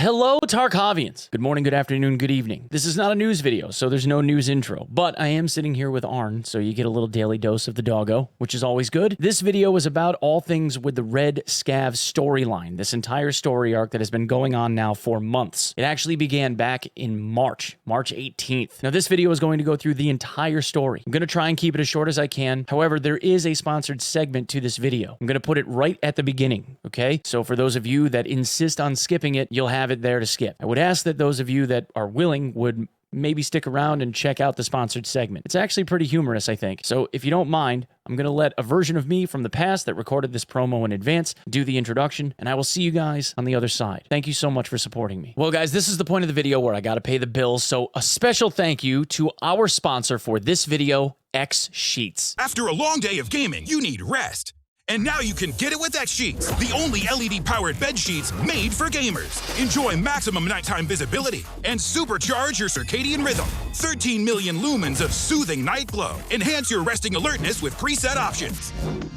Hello, Tarkovians. Good morning, good afternoon, good evening. This is not a news video, so there's no news intro, but I am sitting here with Arn, so you get a little daily dose of the doggo, which is always good. This video is about all things with the Red Scav storyline, this entire story arc that has been going on now for months. It actually began back in March 18th. Now, this video is going to go through the entire story. I'm going to try and keep it as short as I can. However, there is a sponsored segment to this video. I'm going to put it right at the beginning, okay? So for those of you that insist on skipping it, you'll have it there to skip. I would ask that those of you that are willing would maybe stick around and check out the sponsored segment. It's actually pretty humorous, I think. So if you don't mind, I'm going to let a version of me from the past that recorded this promo in advance do the introduction, and I will see you guys on the other side. Thank you so much for supporting me. Well, guys, this is the point of the video where I got to pay the bills, so a special thank you to our sponsor for this video, X Sheets. After a long day of gaming, you need rest. And now you can get it with X Sheets, the only LED-powered bed sheets made for gamers. Enjoy maximum nighttime visibility and supercharge your circadian rhythm. 13 million lumens of soothing night glow. Enhance your resting alertness with preset options.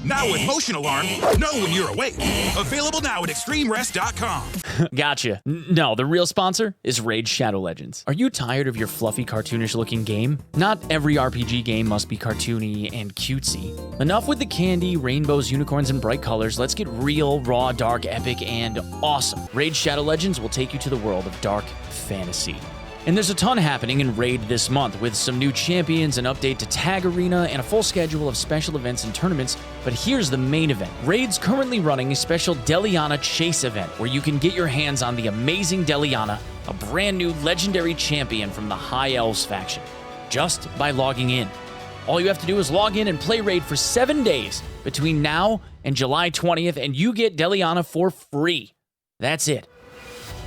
Now with Motion Alarm, know when you're awake. Available now at extremrest.com. Gotcha. No, the real sponsor is Raid Shadow Legends. Are you tired of your fluffy, cartoonish-looking game? Not every RPG game must be cartoony and cutesy. Enough with the candy, rainbows, unicorns, and bright colors. Let's get real, raw, dark, epic, and awesome. Raid Shadow Legends will take you to the world of dark fantasy. And there's a ton happening in Raid this month, with some new champions, an update to Tag Arena, and a full schedule of special events and tournaments. But here's the main event. Raid's currently running a special Deliana Chase event, where you can get your hands on the amazing Deliana, a brand new legendary champion from the High Elves faction, just by logging in. All you have to do is log in and play Raid for 7 days between now and July 20th, and you get Deliana for free. That's it.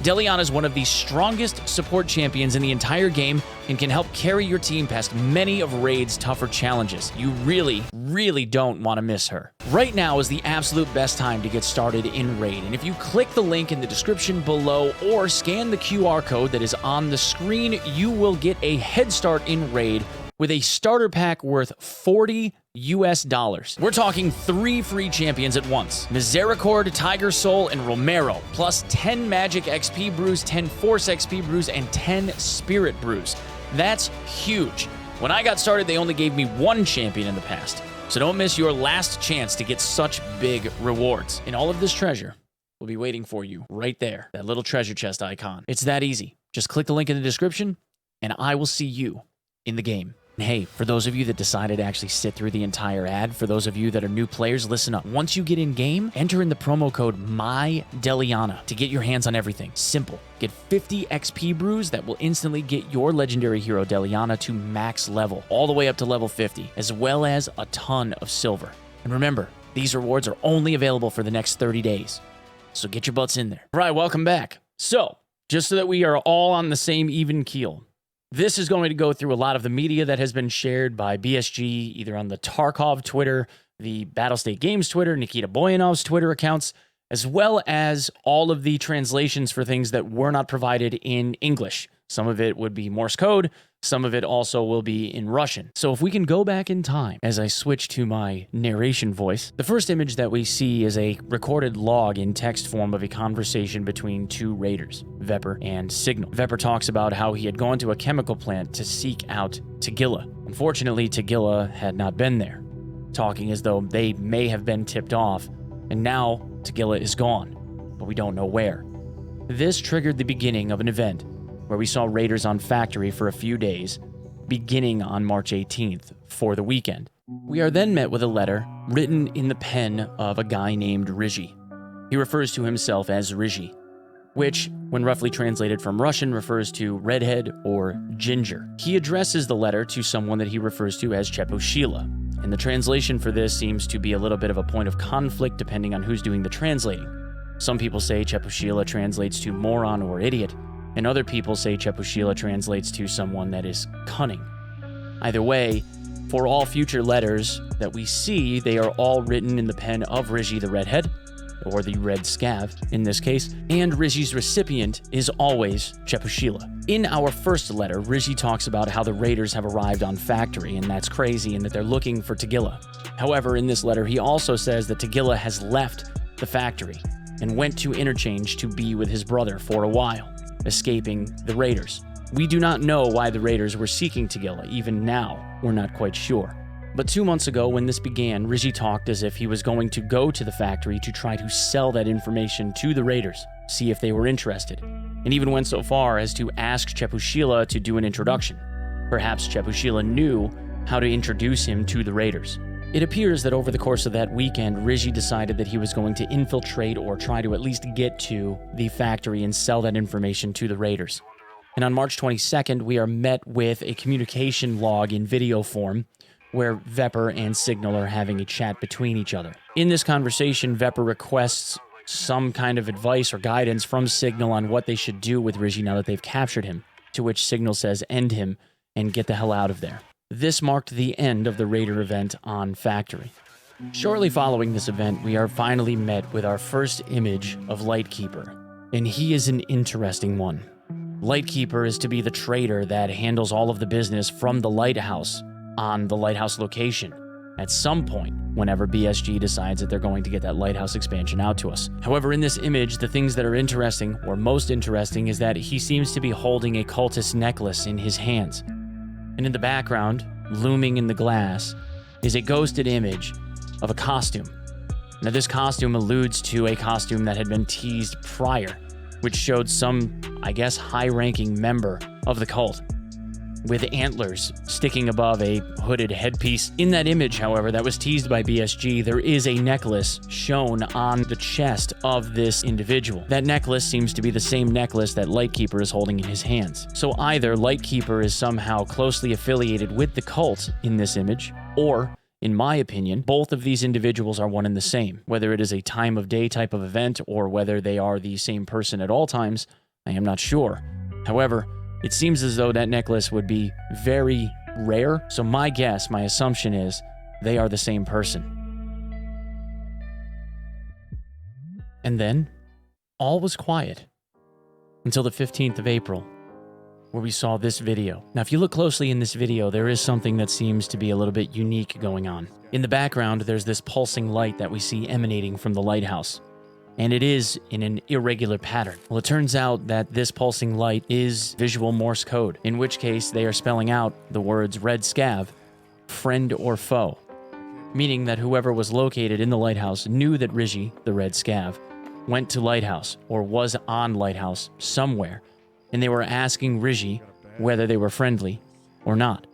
Deliana is one of the strongest support champions in the entire game and can help carry your team past many of Raid's tougher challenges. You really don't want to miss her. Right now is the absolute best time to get started in Raid, and if you click the link in the description below or scan the QR code that is on the screen, you will get a head start in Raid with a starter pack worth $40 US. We're talking 3 free champions at once: Misericord, Tiger Soul, and Romero, plus 10 Magic XP brews, 10 Force XP brews, and 10 Spirit brews. That's huge. When I got started, they only gave me 1 champion in the past, so don't miss your last chance to get such big rewards. And all of this treasure will be waiting for you right there, that little treasure chest icon. It's that easy. Just click the link in the description, and I will see you in the game. Hey, for those of you that decided to actually sit through the entire ad, for those of you that are new players, listen up. Once you get in game, enter in the promo code MyDeliana to get your hands on everything. Simple. Get 50 XP brews that will instantly get your legendary hero Deliana to max level, all the way up to level 50, as well as a ton of silver. And remember, these rewards are only available for the next 30 days. So get your butts in there. All right, welcome back. So, just so that we are all on the same even keel, this is going to go through a lot of the media that has been shared by BSG, either on the Tarkov Twitter, the Battlestate Games Twitter, Nikita Boyanov's Twitter accounts, as well as all of the translations for things that were not provided in English. Some of it would be Morse code. Some of it also will be in Russian. So if we can go back in time, as I switch to my narration voice, the first image that we see is a recorded log in text form of a conversation between 2 raiders, Vepr and Signal. Vepr talks about how he had gone to a chemical plant to seek out Tagilla. Unfortunately, Tagilla had not been there, talking as though they may have been tipped off, and now Tagilla is gone, but we don't know where. This triggered the beginning of an event where we saw raiders on Factory for a few days, beginning on March 18th for the weekend. We are then met with a letter written in the pen of a guy named Rizhi. He refers to himself as Rizhi, which, when roughly translated from Russian, refers to redhead or ginger. He addresses the letter to someone that he refers to as Cheposhila, and the translation for this seems to be a little bit of a point of conflict depending on who's doing the translating. Some people say Cheposhila translates to moron or idiot, and other people say Cheposhila translates to someone that is cunning. Either way, for all future letters that we see, they are all written in the pen of Rizhi the Redhead, or the Red Scav in this case, and Rizhi's recipient is always Cheposhila. In our first letter, Rizhi talks about how the raiders have arrived on Factory, and that's crazy, and that they're looking for Tagilla. However, in this letter, he also says that Tagilla has left the Factory, and went to Interchange to be with his brother for a while, escaping the raiders. We do not know why the raiders were seeking Tagilla. Even now, we're not quite sure. But 2 months ago, when this began, Rizzi talked as if he was going to go to the factory to try to sell that information to the raiders, see if they were interested, and even went so far as to ask Chepushila to do an introduction. Perhaps Chepushila knew how to introduce him to the raiders. It appears that over the course of that weekend, Rizzi decided that he was going to infiltrate or try to at least get to the factory and sell that information to the raiders. And on March 22nd, we are met with a communication log in video form where Vepper and Signal are having a chat between each other. In this conversation, Vepper requests some kind of advice or guidance from Signal on what they should do with Rizzi now that they've captured him, to which Signal says end him and get the hell out of there. This marked the end of the Raider event on Factory. Shortly following this event, we are finally met with our first image of Lightkeeper, and he is an interesting one. Lightkeeper is to be the trader that handles all of the business from the lighthouse on the lighthouse location at some point whenever BSG decides that they're going to get that lighthouse expansion out to us. However, in this image, the things that are interesting, or most interesting, is that he seems to be holding a cultist necklace in his hands. And in the background, looming in the glass, is a ghosted image of a costume. Now, this costume alludes to a costume that had been teased prior, which showed some, I guess, high-ranking member of the cult, with antlers sticking above a hooded headpiece. In that image, however, that was teased by BSG, there is a necklace shown on the chest of this individual. That necklace seems to be the same necklace that Lightkeeper is holding in his hands. So either Lightkeeper is somehow closely affiliated with the cult in this image, or, in my opinion, both of these individuals are one and the same. Whether it is a time of day type of event, or whether they are the same person at all times, I am not sure. However, it seems as though that necklace would be very rare, so my guess, my assumption is, they are the same person. And then, all was quiet until the 15th of April, where we saw this video. Now, if you look closely in this video, there is something that seems to be a little bit unique going on. In the background, there's this pulsing light that we see emanating from the lighthouse, and it is in an irregular pattern. Well, it turns out that this pulsing light is visual Morse code, in which case they are spelling out the words Red Scav, friend or foe, meaning that whoever was located in the lighthouse knew that Rizzi, the Red Scav, went to Lighthouse or was on Lighthouse somewhere, and they were asking Rizzi whether they were friendly or not.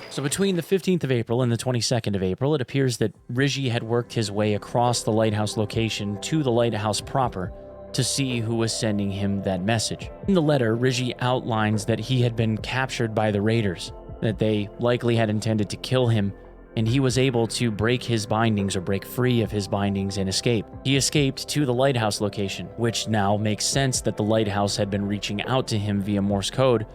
So between the 15th of April and the 22nd of April, it appears that Rizzi had worked his way across the lighthouse location to the lighthouse proper to see who was sending him that message. In the letter, Rizzi outlines that he had been captured by the raiders, that they likely had intended to kill him, and he was able to break his bindings or break free of his bindings and escape. He escaped to the lighthouse location, which now makes sense that the lighthouse had been reaching out to him via Morse code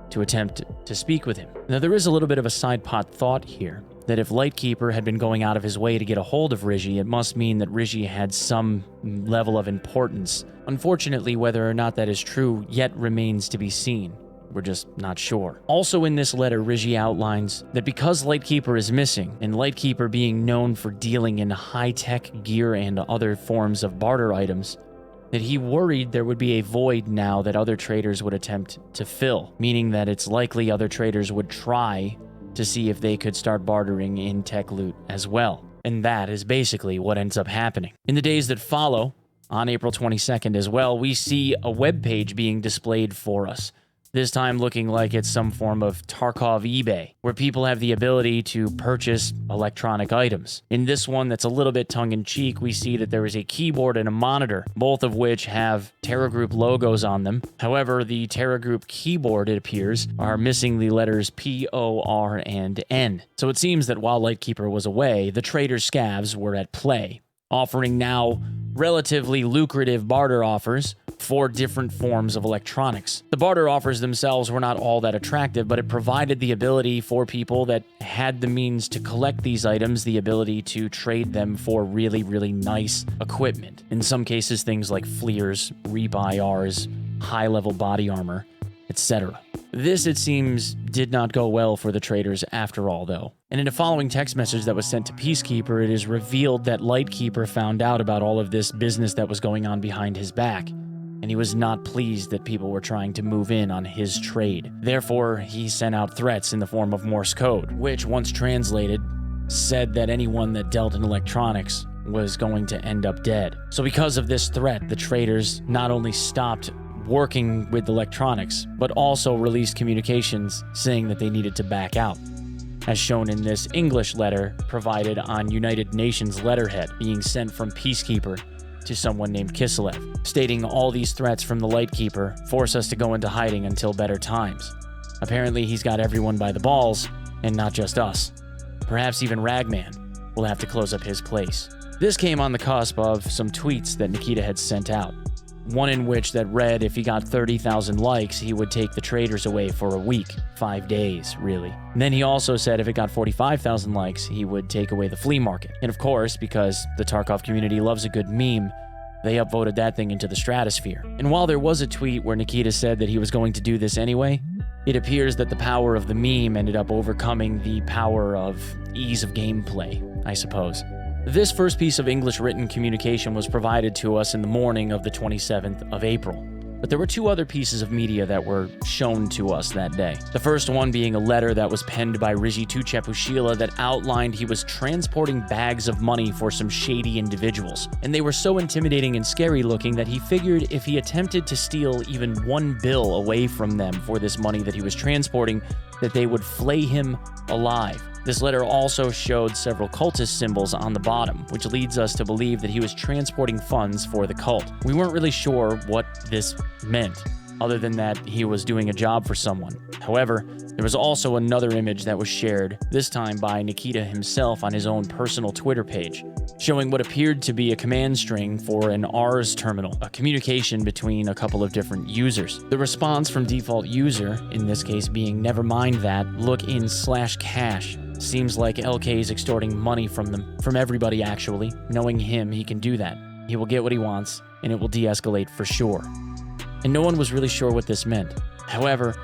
to attempt to speak with him. Now, there is a little bit of a side pot thought here, that if Lightkeeper had been going out of his way to get a hold of Rizzi, it must mean that Rizzi had some level of importance. Unfortunately, whether or not that is true yet remains to be seen. We're just not sure. Also in this letter, Rizzi outlines that because Lightkeeper is missing, and Lightkeeper being known for dealing in high-tech gear and other forms of barter items, that he worried there would be a void now that other traders would attempt to fill, meaning that it's likely other traders would try to see if they could start bartering in tech loot as well. And that is basically what ends up happening. In the days that follow, on April 22nd as well, we see a web page being displayed for us. This time looking like it's some form of Tarkov eBay, where people have the ability to purchase electronic items. In this one that's a little bit tongue-in-cheek, we see that there is a keyboard and a monitor, both of which have Terra Group logos on them. However, the Terra Group keyboard, it appears, are missing the letters P, O, R, and N. So it seems that while Lightkeeper was away, the trader Scavs were at play, offering now relatively lucrative barter offers for different forms of electronics. The barter offers themselves were not all that attractive, but it provided the ability for people that had the means to collect these items, the ability to trade them for really, really nice equipment. In some cases, things like fleers, rebuy Rs, high-level body armor, etc. This, it seems, did not go well for the traders after all, though. And in a following text message that was sent to Peacekeeper, it is revealed that Lightkeeper found out about all of this business that was going on behind his back, and he was not pleased that people were trying to move in on his trade. Therefore, he sent out threats in the form of Morse code, which, once translated, said that anyone that dealt in electronics was going to end up dead. So because of this threat, the traders not only stopped working with electronics, but also released communications saying that they needed to back out, as shown in this English letter provided on United Nations letterhead being sent from Peacekeeper to someone named Kiselev, stating all these threats from the Lightkeeper force us to go into hiding until better times. Apparently he's got everyone by the balls, and not just us. Perhaps even Ragman will have to close up his place. This came on the cusp of some tweets that Nikita had sent out. One in which that read if he got 30,000 likes, he would take the traders away for a week, 5 days, really. And then he also said if it got 45,000 likes, he would take away the flea market. And of course, because the Tarkov community loves a good meme, they upvoted that thing into the stratosphere. And while there was a tweet where Nikita said that he was going to do this anyway, it appears that the power of the meme ended up overcoming the power of ease of gameplay, I suppose. This first piece of English written communication was provided to us in the morning of the 27th of April. But there were two other pieces of media that were shown to us that day. The first one being a letter that was penned by Riji Tuchepushila that outlined he was transporting bags of money for some shady individuals. And they were so intimidating and scary looking that he figured if he attempted to steal even one bill away from them for this money that he was transporting, that they would flay him alive. This letter also showed several cultist symbols on the bottom, which leads us to believe that he was transporting funds for the cult. We weren't really sure what this meant, other than that he was doing a job for someone. However, there was also another image that was shared, this time by Nikita himself on his own personal Twitter page, showing what appeared to be a command string for an Rs terminal, a communication between a couple of different users. The response from default user, in this case being never mind that, look in /cash. Seems like LK is extorting money from them, from everybody actually. Knowing him, he can do that. He will get what he wants, and it will de-escalate for sure. And no one was really sure what this meant. However,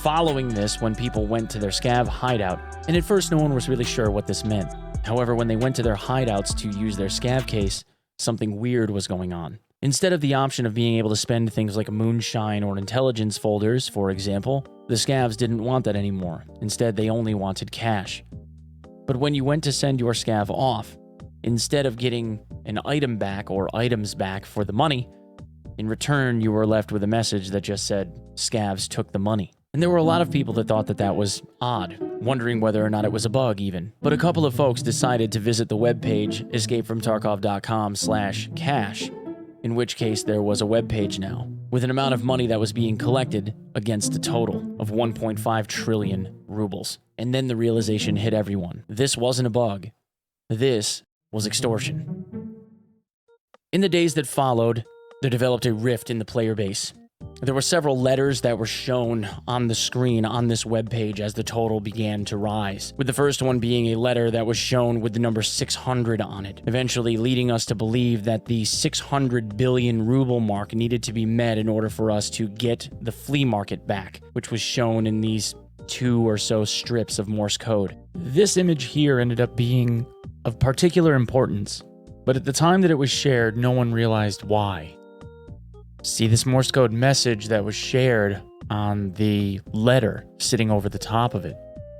following this, when people went to their Scav hideout, and at first no one was really sure what this meant. However, when they went to their hideouts to use their Scav case, something weird was going on. Instead of the option of being able to spend things like moonshine or intelligence folders, for example, the Scavs didn't want that anymore. Instead, they only wanted cash. But when you went to send your Scav off, instead of getting an item back or items back for the money, in return, you were left with a message that just said, Scavs took the money. And there were a lot of people that thought that that was odd, wondering whether or not it was a bug even. But a couple of folks decided to visit the webpage escapefromtarkov.com/cash, in which case there was a webpage now, with an amount of money that was being collected against a total of 1.5 trillion rubles. And then the realization hit everyone. This wasn't a bug. This was extortion. In the days that followed, there developed a rift in the player base. There were several letters that were shown on the screen on this webpage as the total began to rise, with the first one being a letter that was shown with the number 600 on it, eventually leading us to believe that the 600 billion ruble mark needed to be met in order for us to get the flea market back, which was shown in these 2 or so strips of Morse code. This image here ended up being of particular importance, but at the time that it was shared, no one realized why. See this Morse code message that was shared on the letter sitting over the top of it.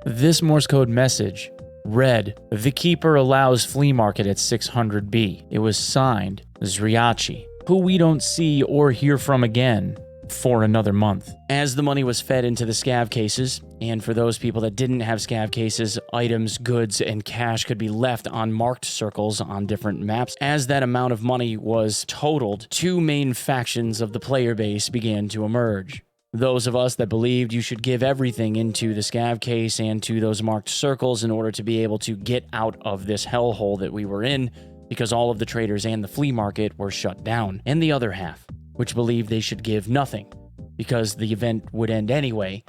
This Morse code message read, "The keeper allows flea market at 600B. It was signed Zriachi, who we don't see or hear from again for another month." As the money was fed into the Scav cases, and for those people that didn't have Scav cases, items, goods, and cash could be left on marked circles on different maps. As that amount of money was totaled, 2 main factions of the player base began to emerge. Those of us that believed you should give everything into the Scav case and to those marked circles in order to be able to get out of this hellhole that we were in, because all of the traders and the flea market were shut down. And the other half, which believed they should give nothing, because the event would end anyway,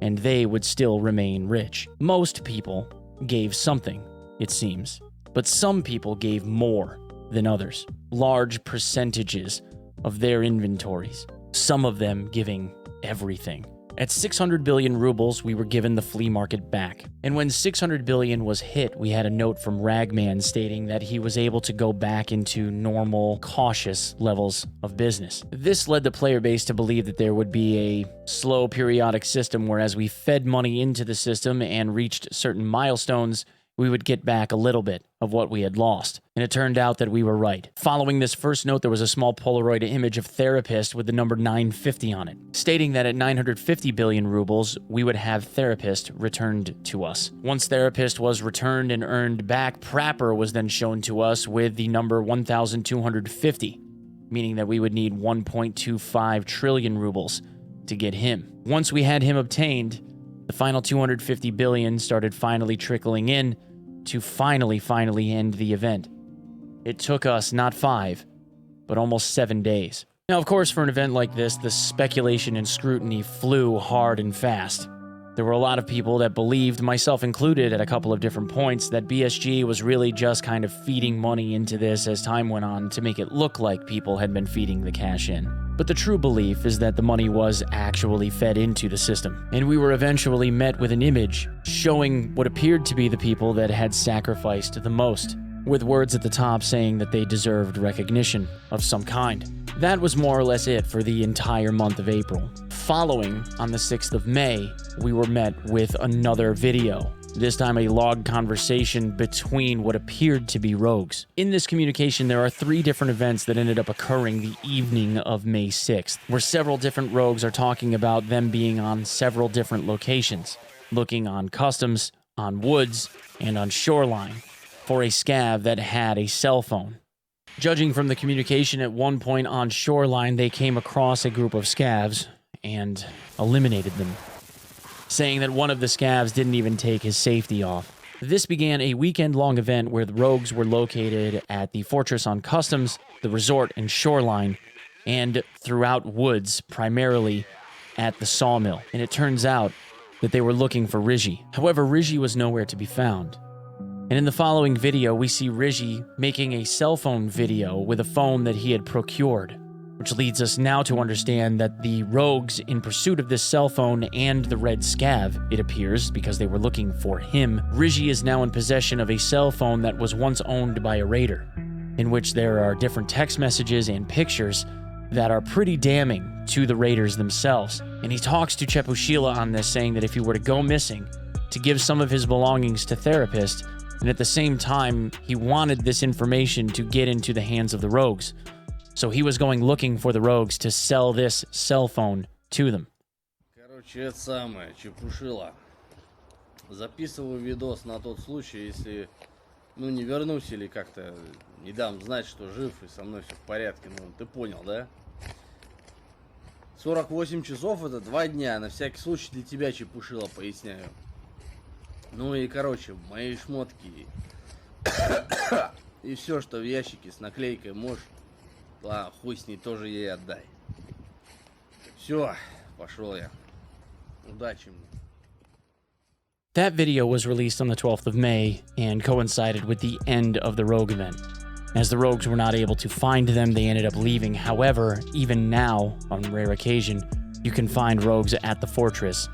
and they would still remain rich. Most people gave something, it seems, but some people gave more than others. Large percentages of their inventories, some of them giving everything. At 600 billion rubles, we were given the flea market back. And when 600 billion was hit, we had a note from Ragman stating that he was able to go back into normal, cautious levels of business. This led the player base to believe that there would be a slow periodic system where as we fed money into the system and reached certain milestones, we would get back a little bit of what we had lost. And it turned out that we were right. Following this first note, there was a small Polaroid image of Therapist with the number 950 on it, stating that at 950 billion rubles, we would have Therapist returned to us. Once Therapist was returned and earned back, Prapor was then shown to us with the number 1,250, meaning that we would need 1.25 trillion rubles to get him. Once we had him obtained, the final 250 billion started finally trickling in to finally end the event. It took us not 5, but almost 7 days. Now, of course, for an event like this, the speculation and scrutiny flew hard and fast. There were a lot of people that believed, myself included at a couple of different points, that BSG was really just kind of feeding money into this as time went on to make it look like people had been feeding the cash in. But the true belief is that the money was actually fed into the system, and we were eventually met with an image showing what appeared to be the people that had sacrificed the most, with words at the top saying that they deserved recognition of some kind. That was more or less it for the entire month of April. Following, on the 6th of May, we were met with another video. This time a logged conversation between what appeared to be rogues. In this communication, there are 3 different events that ended up occurring the evening of May 6th, where several different rogues are talking about them being on several different locations, looking on customs, on woods, and on shoreline, for a scav that had a cell phone. Judging from the communication, at one point on shoreline, they came across a group of scavs and eliminated them, saying that one of the scavs didn't even take his safety off. This began a weekend-long event where the rogues were located at the fortress on customs, the resort and shoreline, and throughout woods, primarily at the sawmill. And it turns out that they were looking for Rigi. However, Rigi was nowhere to be found. And in the following video, we see Rigi making a cell phone video with a phone that he had procured, which leads us now to understand that the rogues, in pursuit of this cell phone and the red scav, it appears, because they were looking for him, Rigi is now in possession of a cell phone that was once owned by a raider, in which there are different text messages and pictures that are pretty damning to the raiders themselves. And he talks to Chepushila on this, saying that if he were to go missing, to give some of his belongings to Therapist, and at the same time, he wanted this information to get into the hands of the rogues. So he was going looking for the rogues to sell this cell phone to them. Короче, это самое, Чепушила. Записываю видос на тот случай, если, не вернусь или как-то не дам знать, что жив и со мной все в порядке. Ты понял, да? 48 часов это 2 дня, на всякий случай для тебя, Чепушила, поясняю. И, короче, мои шмотки и все, что в ящике с наклейкой можешь, ладно, хуй с ней тоже ей отдай. Все, пошел я. Удачи мне. That video was released on the 12th of May and coincided with the end of the rogue event. As the rogues were not able to find them, they ended up leaving. However, even now, on rare occasion, you can find rogues at the fortress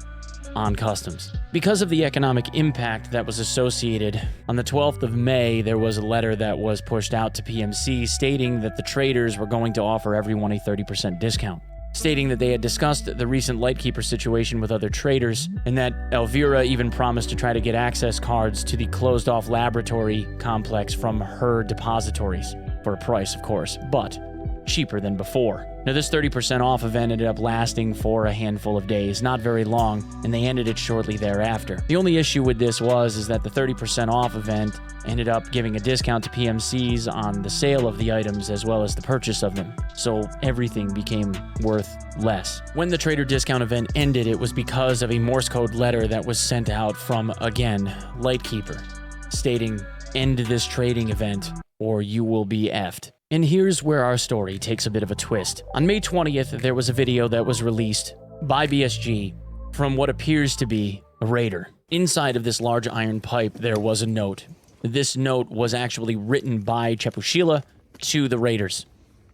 on customs. Because of the economic impact that was associated, on the 12th of May, there was a letter that was pushed out to PMC stating that the traders were going to offer everyone a 30% discount, stating that they had discussed the recent Lightkeeper situation with other traders, and that Elvira even promised to try to get access cards to the closed-off laboratory complex from her depositories, for a price, of course, but cheaper than before. Now, this 30% off event ended up lasting for a handful of days, not very long, and they ended it shortly thereafter. The only issue with this is that the 30% off event ended up giving a discount to PMCs on the sale of the items as well as the purchase of them, so everything became worth less. When the trader discount event ended, it was because of a Morse code letter that was sent out from, again, Lightkeeper, stating, "End this trading event or you will be effed." And here's where our story takes a bit of a twist. On May 20th, there was a video that was released by BSG from what appears to be a raider. Inside of this large iron pipe, there was a note. This note was actually written by Chepushila to the raiders,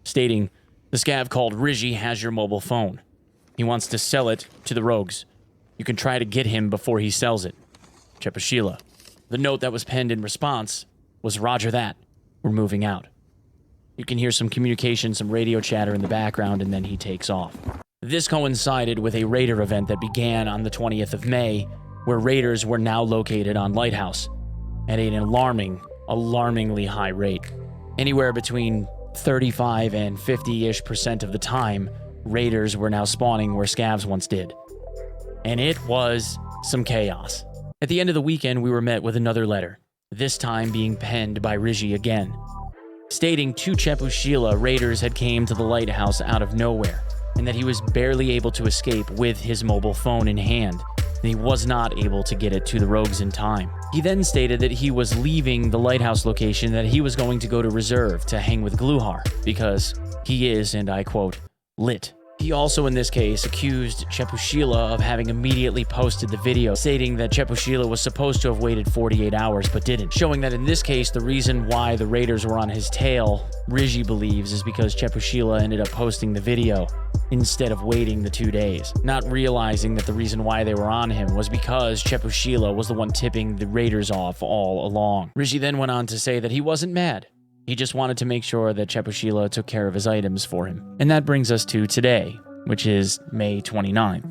stating, "The scav called Rigi has your mobile phone." He wants to sell it to the rogues. You can try to get him before he sells it. Chepushila. The note that was penned in response was, Roger that. We're moving out. You can hear some communication, some radio chatter in the background, and then he takes off. This coincided with a raider event that began on the 20th of May, where raiders were now located on Lighthouse at an alarmingly high rate. Anywhere between 35 and 50-ish% of the time, raiders were now spawning where scavs once did. And it was some chaos. At the end of the weekend, we were met with another letter, this time being penned by Rigi again, stating to Chepushila raiders had came to the lighthouse out of nowhere, and that he was barely able to escape with his mobile phone in hand, and he was not able to get it to the rogues in time. He then stated that he was leaving the lighthouse location, that he was going to go to reserve to hang with Gluhar, because he is, and I quote, lit. He also, in this case, accused Chepushila of having immediately posted the video, stating that Chepushila was supposed to have waited 48 hours but didn't, showing that in this case, the reason why the raiders were on his tail, Rigi believes, is because Chepushila ended up posting the video instead of waiting the 2 days, not realizing that the reason why they were on him was because Chepushila was the one tipping the raiders off all along. Rigi then went on to say that he wasn't mad. He just wanted to make sure that Chepushila took care of his items for him. And that brings us to today, which is May 29,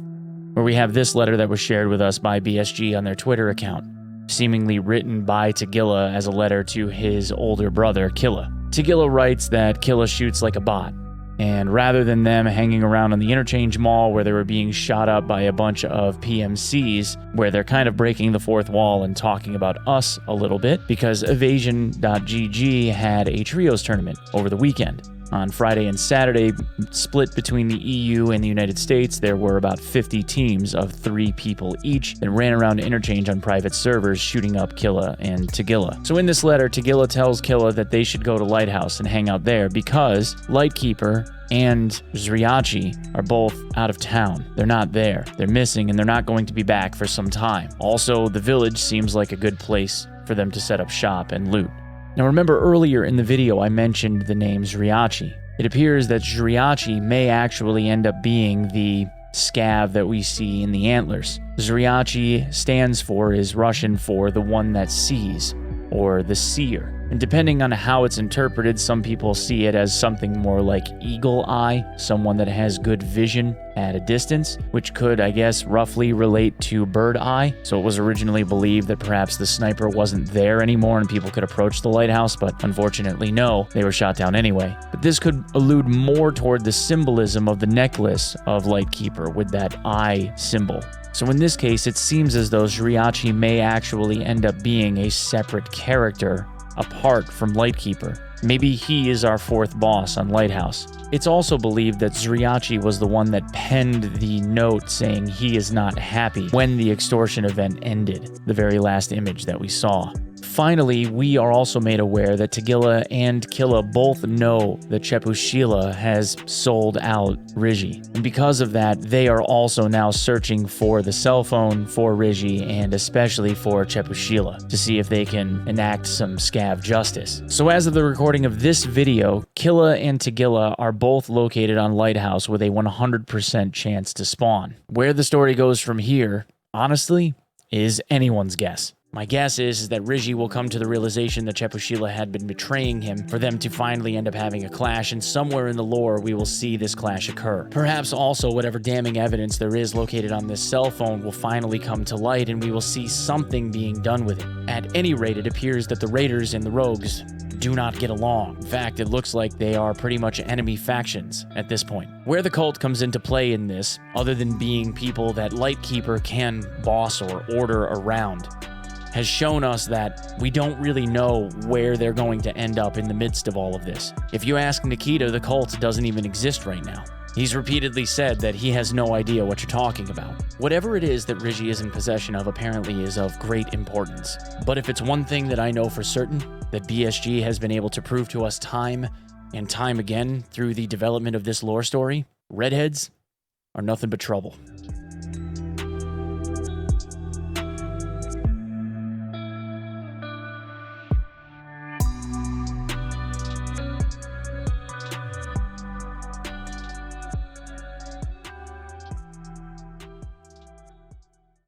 where we have this letter that was shared with us by BSG on their Twitter account, seemingly written by Tagilla as a letter to his older brother, Killa. Tagilla writes that Killa shoots like a bot, and rather than them hanging around on the interchange mall where they were being shot up by a bunch of PMCs, where they're kind of breaking the fourth wall and talking about us a little bit, because Evasion.gg had a trios tournament over the weekend. On Friday and Saturday, split between the EU and the United States, there were about 50 teams of 3 people each that ran around Interchange on private servers shooting up Killa and Tagilla. So in this letter, Tagilla tells Killa that they should go to Lighthouse and hang out there because Lightkeeper and Zriachi are both out of town. They're not there. They're missing and they're not going to be back for some time. Also, the village seems like a good place for them to set up shop and loot. Now remember earlier in the video I mentioned the name Zriachi. It appears that Zriachi may actually end up being the scav that we see in the antlers. Zriachi stands for, is Russian for the one that sees, or the seer. And depending on how it's interpreted, some people see it as something more like eagle eye, someone that has good vision at a distance, which could, I guess, roughly relate to bird eye. So it was originally believed that perhaps the sniper wasn't there anymore and people could approach the lighthouse, but unfortunately no, they were shot down anyway. But this could allude more toward the symbolism of the necklace of Lightkeeper with that eye symbol. So in this case, it seems as though Zriachi may actually end up being a separate character apart from Lightkeeper. Maybe he is our 4th boss on Lighthouse. It's also believed that Zriachi was the one that penned the note saying he is not happy when the extortion event ended, the very last image that we saw. Finally, we are also made aware that Tagilla and Killa both know that Chepushila has sold out Rigi. And because of that, they are also now searching for the cell phone for Rigi and especially for Chepushila to see if they can enact some scav justice. So as of the recording of this video, Killa and Tagilla are both located on Lighthouse with a 100% chance to spawn. Where the story goes from here, honestly, is anyone's guess. My guess is that Rigi will come to the realization that Chepushila had been betraying him for them to finally end up having a clash, and somewhere in the lore we will see this clash occur. Perhaps also whatever damning evidence there is located on this cell phone will finally come to light and we will see something being done with it. At any rate, it appears that the raiders and the rogues do not get along. In fact, it looks like they are pretty much enemy factions at this point. Where the cult comes into play in this, other than being people that Lightkeeper can boss or order around, has shown us that we don't really know where they're going to end up in the midst of all of this. If you ask Nikita, the cult doesn't even exist right now. He's repeatedly said that he has no idea what you're talking about. Whatever it is that Rigi is in possession of apparently is of great importance. But if it's one thing that I know for certain, that BSG has been able to prove to us time and time again through the development of this lore story, redheads are nothing but trouble.